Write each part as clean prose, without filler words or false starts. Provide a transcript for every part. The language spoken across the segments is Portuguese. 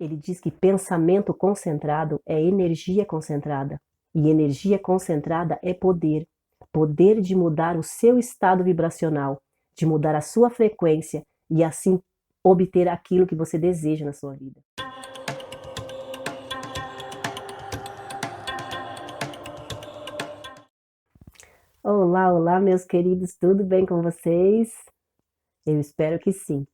Ele diz que pensamento concentrado é energia concentrada. E energia concentrada é poder. Poder de mudar o seu estado vibracional, de mudar a sua frequência e assim obter aquilo que você deseja na sua vida. Olá, olá, meus queridos, tudo bem com vocês? Eu espero que sim.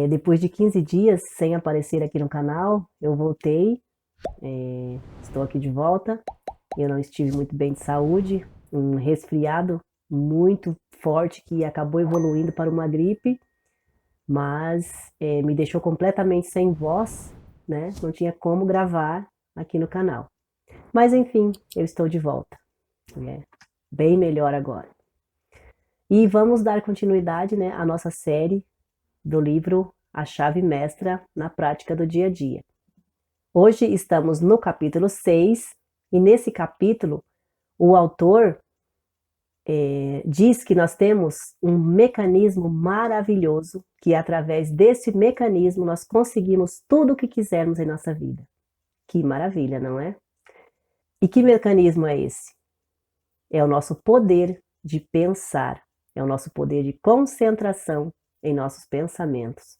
Depois de 15 dias sem aparecer aqui no canal, eu voltei, estou aqui de volta. Eu não estive muito bem de saúde, um resfriado muito forte que acabou evoluindo para uma gripe, mas me deixou completamente sem voz, né? Não tinha como gravar aqui no canal. Mas enfim, eu estou de volta, né? Bem melhor agora. E vamos dar continuidade, né, à nossa série do livro A Chave Mestra na Prática do Dia a Dia. Hoje estamos no capítulo 6 e nesse capítulo o autor diz que nós temos um mecanismo maravilhoso que através desse mecanismo nós conseguimos tudo o que quisermos em nossa vida. Que maravilha, não é? E que mecanismo é esse? É o nosso poder de pensar, é o nosso poder de concentração em nossos pensamentos.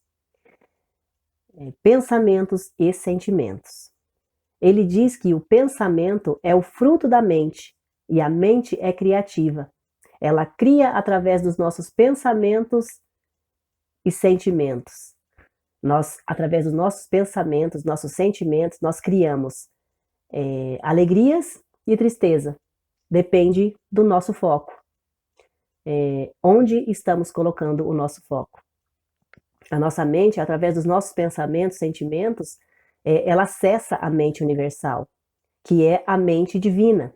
Pensamentos e sentimentos. Ele diz que o pensamento é o fruto da mente e a mente é criativa. Ela cria através dos nossos pensamentos e sentimentos. Nós, através dos nossos pensamentos, nossos sentimentos, nós criamos alegrias e tristeza. Depende do nosso foco. Onde estamos colocando o nosso foco? A nossa mente, através dos nossos pensamentos, sentimentos, ela acessa a mente universal, que é a mente divina.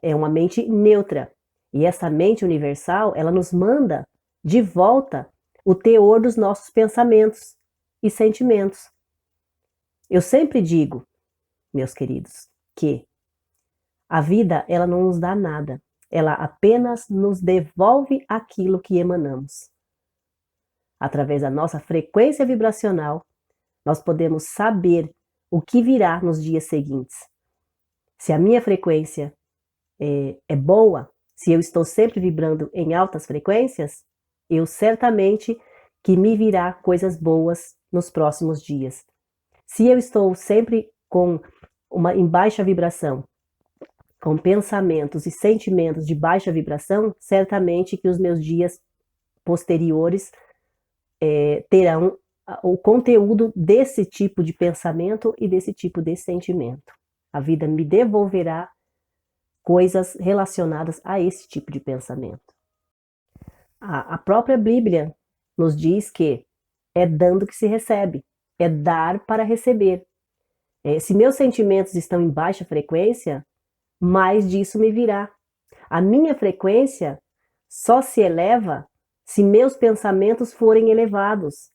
É uma mente neutra. E essa mente universal, ela nos manda de volta o teor dos nossos pensamentos e sentimentos. Eu sempre digo, meus queridos, que a vida, ela não nos dá nada. Ela apenas nos devolve aquilo que emanamos. Através da nossa frequência vibracional, nós podemos saber o que virá nos dias seguintes. Se a minha frequência é boa, se eu estou sempre vibrando em altas frequências, eu certamente que me virá coisas boas nos próximos dias. Se eu estou sempre em baixa vibração, com pensamentos e sentimentos de baixa vibração, certamente que os meus dias posteriores terão o conteúdo desse tipo de pensamento e desse tipo de sentimento. A vida me devolverá coisas relacionadas a esse tipo de pensamento. A própria Bíblia nos diz que é dando que se recebe, é dar para receber. Se meus sentimentos estão em baixa frequência, mais disso me virá. A minha frequência só se eleva se meus pensamentos forem elevados.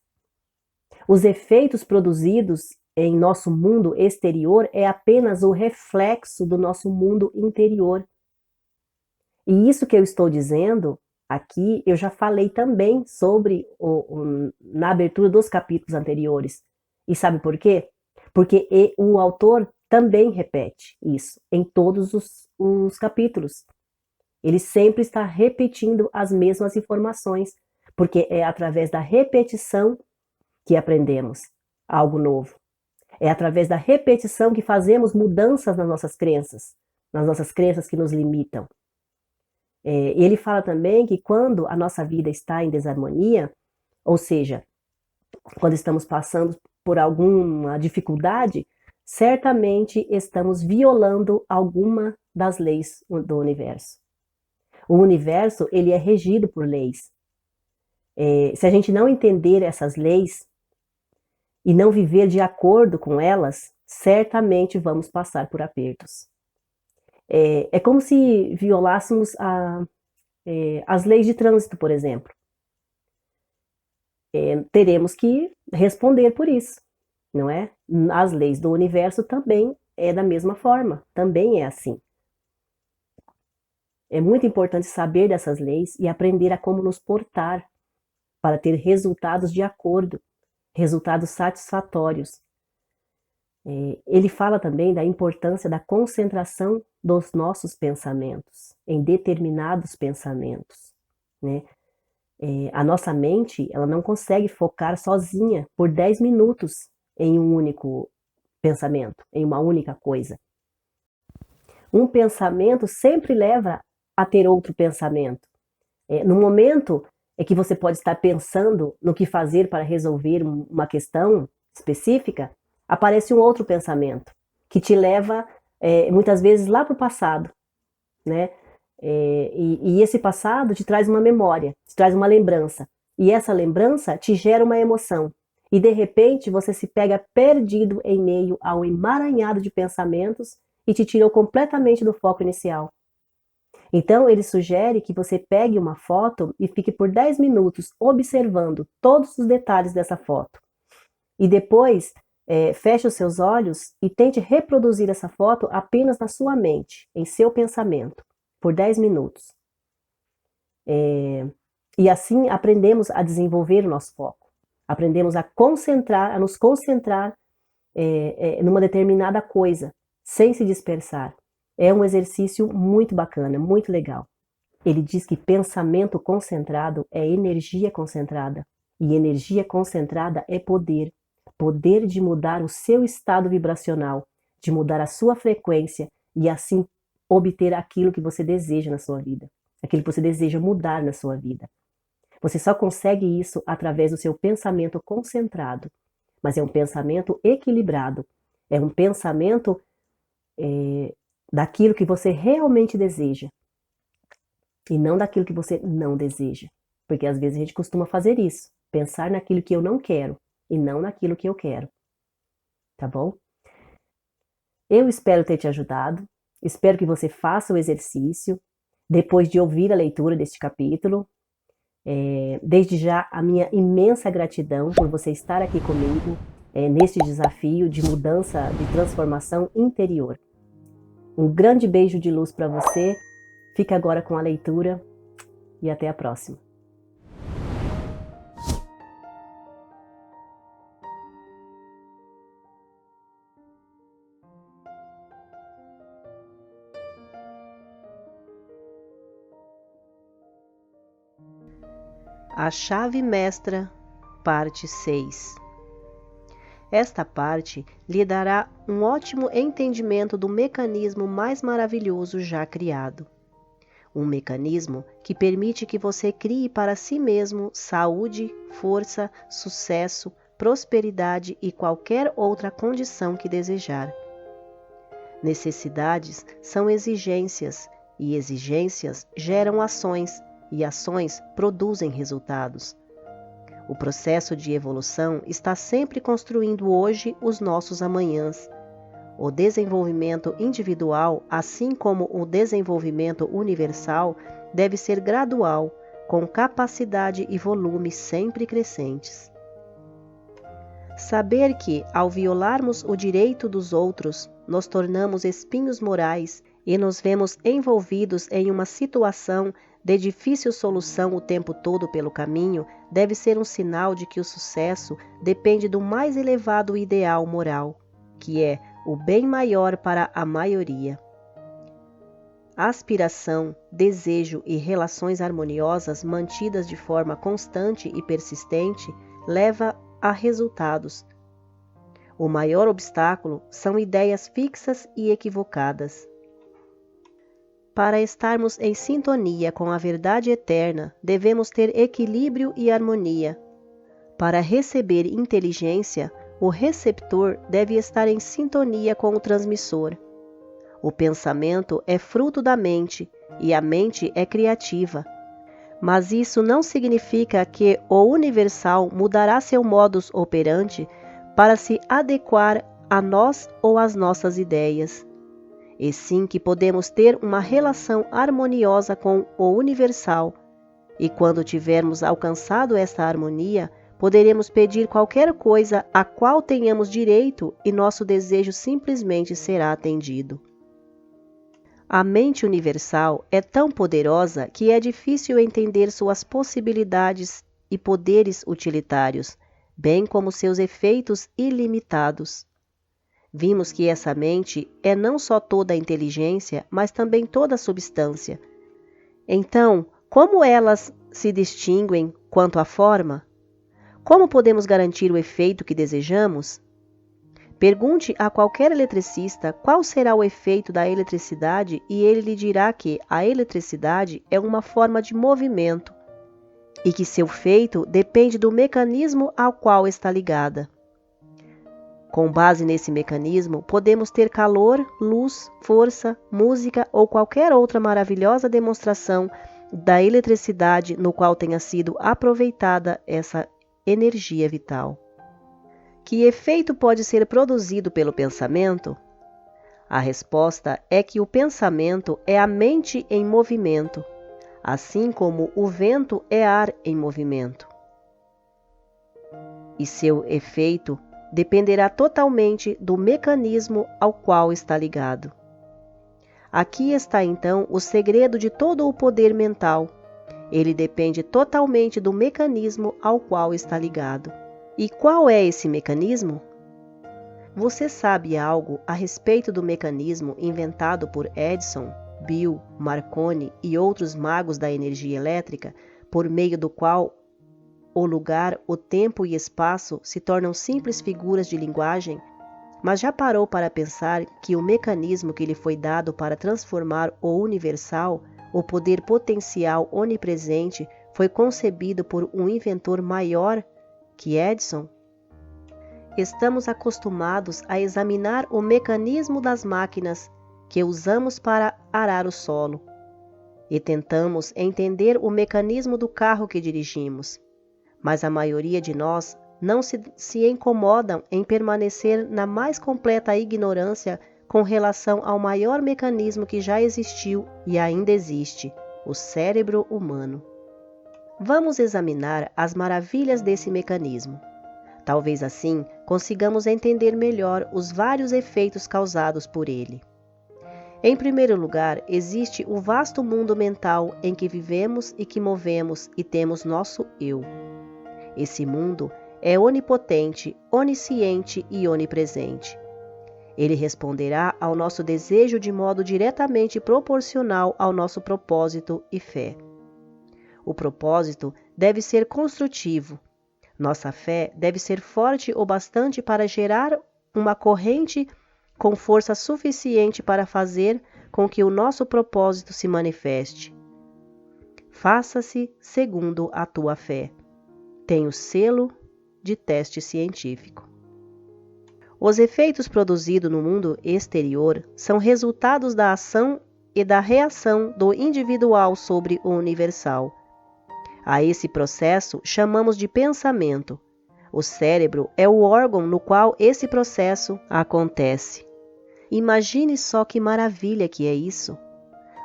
Os efeitos produzidos em nosso mundo exterior é apenas o reflexo do nosso mundo interior. E isso que eu estou dizendo aqui, eu já falei também sobre na abertura dos capítulos anteriores. E sabe por quê? Porque o autor também repete isso em todos os capítulos. Ele sempre está repetindo as mesmas informações, porque é através da repetição que aprendemos algo novo. É através da repetição que fazemos mudanças nas nossas crenças que nos limitam. Ele fala também que quando a nossa vida está em desarmonia, ou seja, quando estamos passando por alguma dificuldade, certamente estamos violando alguma das leis do universo. O universo, ele é regido por leis. Se a gente não entender essas leis e não viver de acordo com elas, certamente vamos passar por apertos. É como se violássemos as leis de trânsito, por exemplo. Teremos que responder por isso, não é? As leis do universo também é da mesma forma, também é assim. É muito importante saber dessas leis e aprender a como nos portar para ter resultados de acordo, resultados satisfatórios. Ele fala também da importância da concentração dos nossos pensamentos, em determinados pensamentos, né. A nossa mente, ela não consegue focar sozinha por 10 minutos em um único pensamento, em uma única coisa. Um pensamento sempre leva a ter outro pensamento. No momento em que você pode estar pensando no que fazer para resolver uma questão específica, aparece um outro pensamento que te leva, muitas vezes lá para o passado, né? E esse passado te traz uma memória, te traz uma lembrança. E essa lembrança te gera uma emoção. E de repente você se pega perdido em meio a um emaranhado de pensamentos e te tirou completamente do foco inicial. Então ele sugere que você pegue uma foto e fique por 10 minutos observando todos os detalhes dessa foto. E depois feche os seus olhos e tente reproduzir essa foto apenas na sua mente, em seu pensamento, por 10 minutos. E assim aprendemos a desenvolver o nosso foco. Aprendemos a nos concentrar numa determinada coisa, sem se dispersar. É um exercício muito bacana, muito legal. Ele diz que pensamento concentrado é energia concentrada. E energia concentrada é poder. Poder de mudar o seu estado vibracional, de mudar a sua frequência e assim obter aquilo que você deseja na sua vida, aquilo que você deseja mudar na sua vida. Você só consegue isso através do seu pensamento concentrado, mas é um pensamento equilibrado, é um pensamento daquilo que você realmente deseja e não daquilo que você não deseja, porque às vezes a gente costuma fazer isso, pensar naquilo que eu não quero e não naquilo que eu quero, tá bom? Eu espero ter te ajudado, espero que você faça o exercício depois de ouvir a leitura deste capítulo. Desde já a minha imensa gratidão por você estar aqui comigo neste desafio de mudança, de transformação interior. Um grande beijo de luz para você, fica agora com a leitura e até a próxima. A chave mestra, parte 6. Esta parte lhe dará um ótimo entendimento do mecanismo mais maravilhoso já criado. Um mecanismo que permite que você crie para si mesmo saúde, força, sucesso, prosperidade e qualquer outra condição que desejar. Necessidades são exigências, e exigências geram ações, e ações produzem resultados. O processo de evolução está sempre construindo hoje os nossos amanhãs. O desenvolvimento individual, assim como o desenvolvimento universal, deve ser gradual, com capacidade e volume sempre crescentes. Saber que, ao violarmos o direito dos outros, nos tornamos espinhos morais e nos vemos envolvidos em uma situação de difícil solução o tempo todo pelo caminho, deve ser um sinal de que o sucesso depende do mais elevado ideal moral, que é o bem maior para a maioria. Aspiração, desejo e relações harmoniosas mantidas de forma constante e persistente leva a resultados. O maior obstáculo são ideias fixas e equivocadas. Para estarmos em sintonia com a verdade eterna, devemos ter equilíbrio e harmonia. Para receber inteligência, o receptor deve estar em sintonia com o transmissor. O pensamento é fruto da mente e a mente é criativa. Mas isso não significa que o universal mudará seu modus operandi para se adequar a nós ou às nossas ideias. E sim que podemos ter uma relação harmoniosa com o universal. E quando tivermos alcançado esta harmonia, poderemos pedir qualquer coisa a qual tenhamos direito e nosso desejo simplesmente será atendido. A mente universal é tão poderosa que é difícil entender suas possibilidades e poderes utilitários, bem como seus efeitos ilimitados. Vimos que essa mente é não só toda a inteligência, mas também toda a substância. Então, como elas se distinguem quanto à forma? Como podemos garantir o efeito que desejamos? Pergunte a qualquer eletricista qual será o efeito da eletricidade e ele lhe dirá que a eletricidade é uma forma de movimento e que seu feito depende do mecanismo ao qual está ligada. Com base nesse mecanismo, podemos ter calor, luz, força, música ou qualquer outra maravilhosa demonstração da eletricidade no qual tenha sido aproveitada essa energia vital. Que efeito pode ser produzido pelo pensamento? A resposta é que o pensamento é a mente em movimento, assim como o vento é ar em movimento. E seu efeito dependerá totalmente do mecanismo ao qual está ligado. Aqui está então o segredo de todo o poder mental. Ele depende totalmente do mecanismo ao qual está ligado. E qual é esse mecanismo? Você sabe algo a respeito do mecanismo inventado por Edison, Bill, Marconi e outros magos da energia elétrica, por meio do qual o lugar, o tempo e espaço se tornam simples figuras de linguagem? Mas já parou para pensar que o mecanismo que lhe foi dado para transformar o universal, o poder potencial onipresente, foi concebido por um inventor maior que Edison? Estamos acostumados a examinar o mecanismo das máquinas que usamos para arar o solo e tentamos entender o mecanismo do carro que dirigimos. Mas a maioria de nós não se incomodam em permanecer na mais completa ignorância com relação ao maior mecanismo que já existiu e ainda existe, o cérebro humano. Vamos examinar as maravilhas desse mecanismo. Talvez assim consigamos entender melhor os vários efeitos causados por ele. Em primeiro lugar, existe o vasto mundo mental em que vivemos e que movemos e temos nosso eu. Esse mundo é onipotente, onisciente e onipresente. Ele responderá ao nosso desejo de modo diretamente proporcional ao nosso propósito e fé. O propósito deve ser construtivo. Nossa fé deve ser forte o bastante para gerar uma corrente com força suficiente para fazer com que o nosso propósito se manifeste. Faça-se segundo a tua fé. Tem o selo de teste científico. Os efeitos produzidos no mundo exterior são resultados da ação e da reação do individual sobre o universal. A esse processo chamamos de pensamento. O cérebro é o órgão no qual esse processo acontece. Imagine só que maravilha que é isso.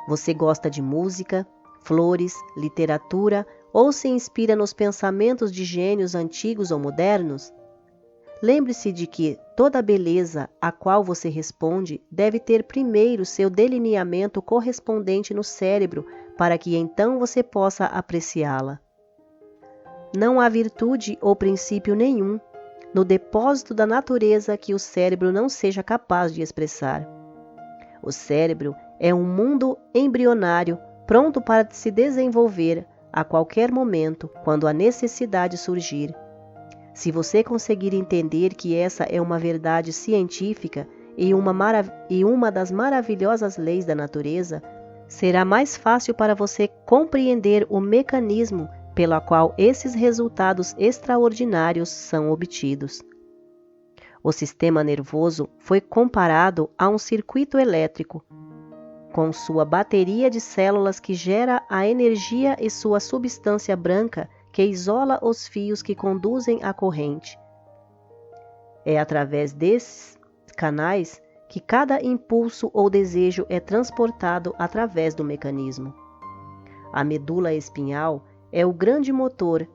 Você gosta de música, flores, literatura ou se inspira nos pensamentos de gênios antigos ou modernos? Lembre-se de que toda a beleza a qual você responde deve ter primeiro seu delineamento correspondente no cérebro para que então você possa apreciá-la. Não há virtude ou princípio nenhum no depósito da natureza que o cérebro não seja capaz de expressar. O cérebro é um mundo embrionário pronto para se desenvolver a qualquer momento, quando a necessidade surgir. Se você conseguir entender que essa é uma verdade científica e uma das maravilhosas leis da natureza, será mais fácil para você compreender o mecanismo pelo qual esses resultados extraordinários são obtidos. O sistema nervoso foi comparado a um circuito elétrico, com sua bateria de células que gera a energia e sua substância branca que isola os fios que conduzem a corrente. É através desses canais que cada impulso ou desejo é transportado através do mecanismo. A medula espinhal é o grande motor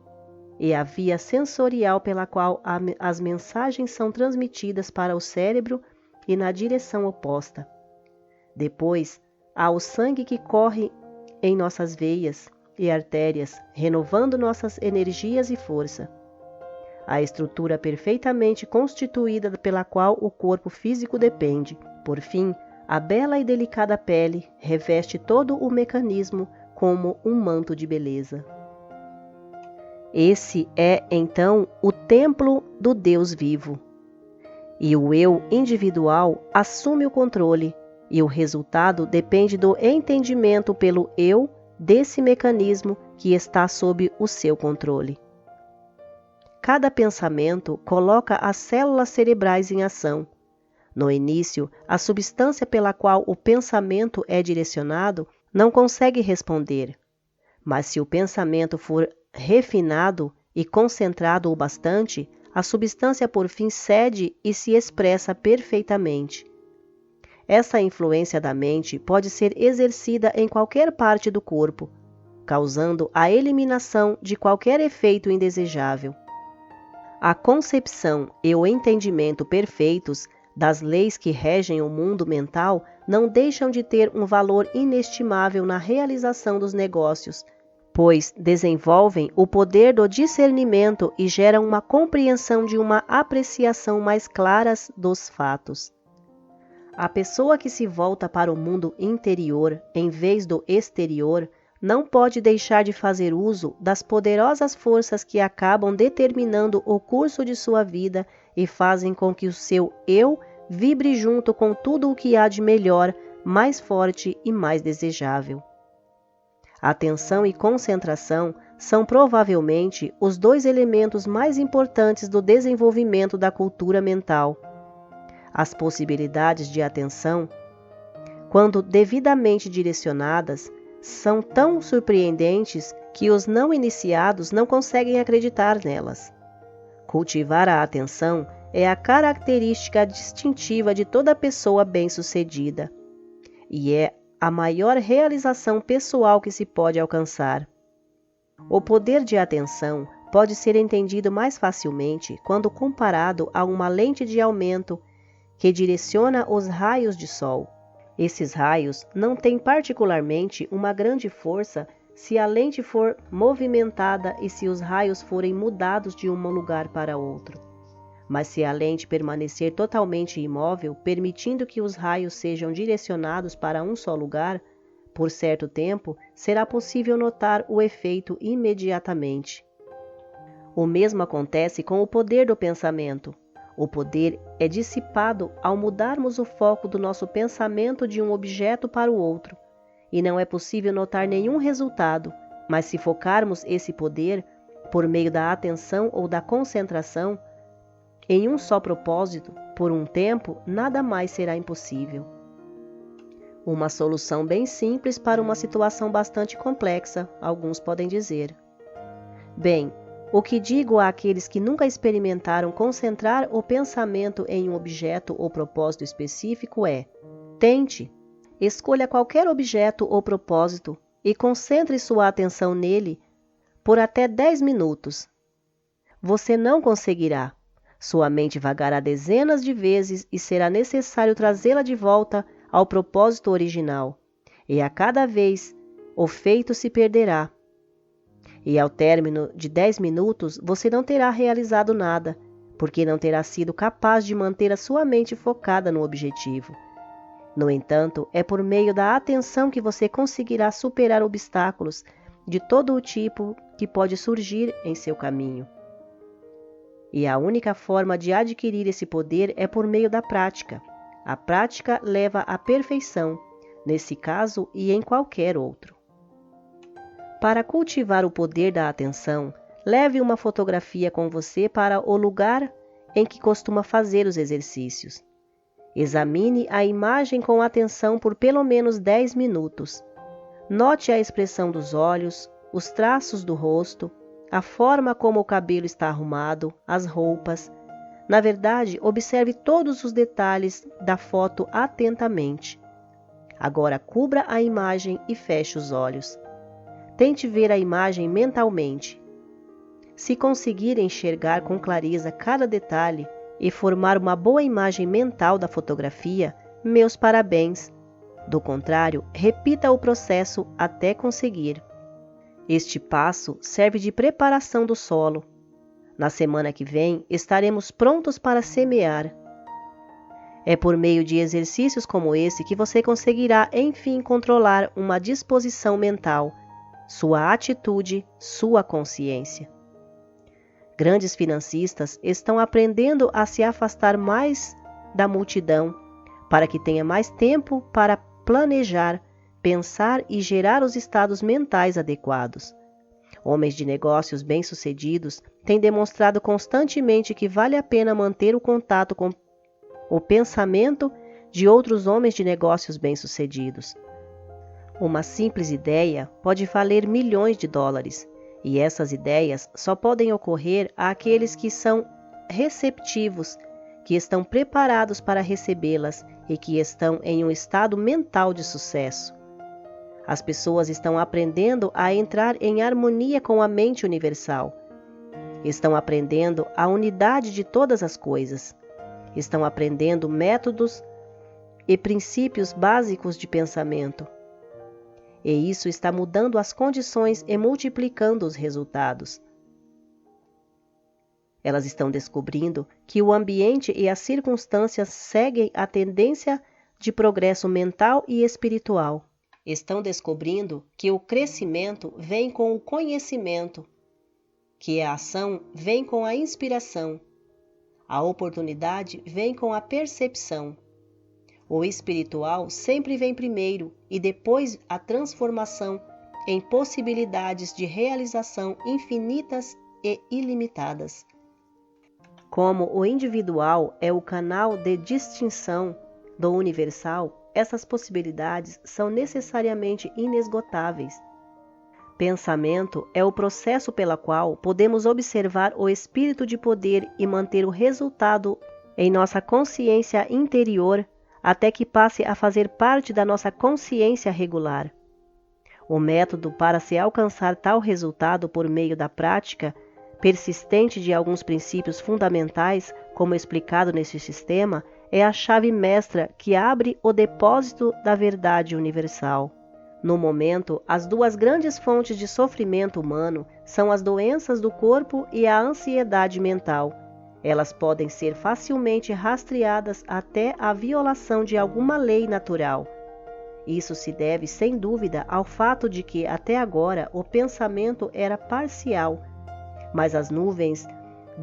e a via sensorial pela qual as mensagens são transmitidas para o cérebro e na direção oposta. Depois, há o sangue que corre em nossas veias e artérias, renovando nossas energias e força. a estrutura perfeitamente constituída pela qual o corpo físico depende. Por fim, a bela e delicada pele reveste todo o mecanismo como um manto de beleza. Esse é, então, o templo do Deus vivo. E o eu individual assume o controle, e o resultado depende do entendimento pelo eu desse mecanismo que está sob o seu controle. Cada pensamento coloca as células cerebrais em ação. No início, a substância pela qual o pensamento é direcionado não consegue responder. Mas se o pensamento for refinado e concentrado o bastante, a substância por fim cede e se expressa perfeitamente. Essa influência da mente pode ser exercida em qualquer parte do corpo, causando a eliminação de qualquer efeito indesejável. A concepção e o entendimento perfeitos das leis que regem o mundo mental não deixam de ter um valor inestimável na realização dos negócios, pois desenvolvem o poder do discernimento e geram uma compreensão de uma apreciação mais clara dos fatos. A pessoa que se volta para o mundo interior em vez do exterior não pode deixar de fazer uso das poderosas forças que acabam determinando o curso de sua vida e fazem com que o seu eu vibre junto com tudo o que há de melhor, mais forte e mais desejável. Atenção e concentração são provavelmente os dois elementos mais importantes do desenvolvimento da cultura mental. As possibilidades de atenção, quando devidamente direcionadas, são tão surpreendentes que os não iniciados não conseguem acreditar nelas. Cultivar a atenção é a característica distintiva de toda pessoa bem-sucedida e é a maior realização pessoal que se pode alcançar. O poder de atenção pode ser entendido mais facilmente quando comparado a uma lente de aumento que direciona os raios de sol. Esses raios não têm particularmente uma grande força se a lente for movimentada e se os raios forem mudados de um lugar para outro. Mas se a lente permanecer totalmente imóvel, permitindo que os raios sejam direcionados para um só lugar, por certo tempo, será possível notar o efeito imediatamente. O mesmo acontece com o poder do pensamento. O poder é dissipado ao mudarmos o foco do nosso pensamento de um objeto para o outro, e não é possível notar nenhum resultado, mas se focarmos esse poder, por meio da atenção ou da concentração, em um só propósito, por um tempo, nada mais será impossível. Uma solução bem simples para uma situação bastante complexa, alguns podem dizer. Bem, o que digo àqueles que nunca experimentaram concentrar o pensamento em um objeto ou propósito específico é: tente, escolha qualquer objeto ou propósito e concentre sua atenção nele por até 10 minutos. Você não conseguirá. Sua mente vagará dezenas de vezes e será necessário trazê-la de volta ao propósito original. E a cada vez, o feito se perderá. E ao término de 10 minutos, você não terá realizado nada, porque não terá sido capaz de manter a sua mente focada no objetivo. No entanto, é por meio da atenção que você conseguirá superar obstáculos de todo o tipo que pode surgir em seu caminho. E a única forma de adquirir esse poder é por meio da prática. A prática leva à perfeição, nesse caso e em qualquer outro. Para cultivar o poder da atenção, leve uma fotografia com você para o lugar em que costuma fazer os exercícios. Examine a imagem com atenção por pelo menos 10 minutos. Note a expressão dos olhos, os traços do rosto, a forma como o cabelo está arrumado, as roupas. Na verdade, observe todos os detalhes da foto atentamente. Agora cubra a imagem e feche os olhos. Tente ver a imagem mentalmente. Se conseguir enxergar com clareza cada detalhe e formar uma boa imagem mental da fotografia, meus parabéns. Do contrário, repita o processo até conseguir. Este passo serve de preparação do solo. Na semana que vem, estaremos prontos para semear. É por meio de exercícios como esse que você conseguirá, enfim, controlar uma disposição mental, sua atitude, sua consciência. Grandes financistas estão aprendendo a se afastar mais da multidão, para que tenha mais tempo para planejar, pensar e gerar os estados mentais adequados. Homens de negócios bem-sucedidos têm demonstrado constantemente que vale a pena manter o contato com o pensamento de outros homens de negócios bem-sucedidos. Uma simples ideia pode valer milhões de dólares, e essas ideias só podem ocorrer àqueles que são receptivos, que estão preparados para recebê-las e que estão em um estado mental de sucesso. As pessoas estão aprendendo a entrar em harmonia com a mente universal. Estão aprendendo a unidade de todas as coisas. Estão aprendendo métodos e princípios básicos de pensamento. E isso está mudando as condições e multiplicando os resultados. Elas estão descobrindo que o ambiente e as circunstâncias seguem a tendência de progresso mental e espiritual. Estão descobrindo que o crescimento vem com o conhecimento, que a ação vem com a inspiração, a oportunidade vem com a percepção. O espiritual sempre vem primeiro e depois a transformação em possibilidades de realização infinitas e ilimitadas. Como o individual é o canal de distinção do universal, essas possibilidades são necessariamente inesgotáveis. Pensamento é o processo pelo qual podemos observar o espírito de poder e manter o resultado em nossa consciência interior até que passe a fazer parte da nossa consciência regular. O método para se alcançar tal resultado por meio da prática persistente de alguns princípios fundamentais, como explicado nesse sistema, é a chave mestra que abre o depósito da verdade universal. No momento, as duas grandes fontes de sofrimento humano são as doenças do corpo e a ansiedade mental. Elas podem ser facilmente rastreadas até a violação de alguma lei natural. Isso se deve, sem dúvida, ao fato de que, até agora, o pensamento era parcial, mas as nuvens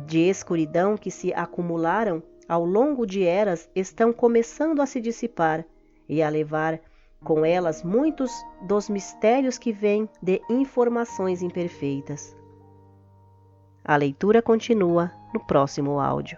de escuridão que se acumularam ao longo de eras estão começando a se dissipar e a levar com elas muitos dos mistérios que vêm de informações imperfeitas. A leitura continua no próximo áudio.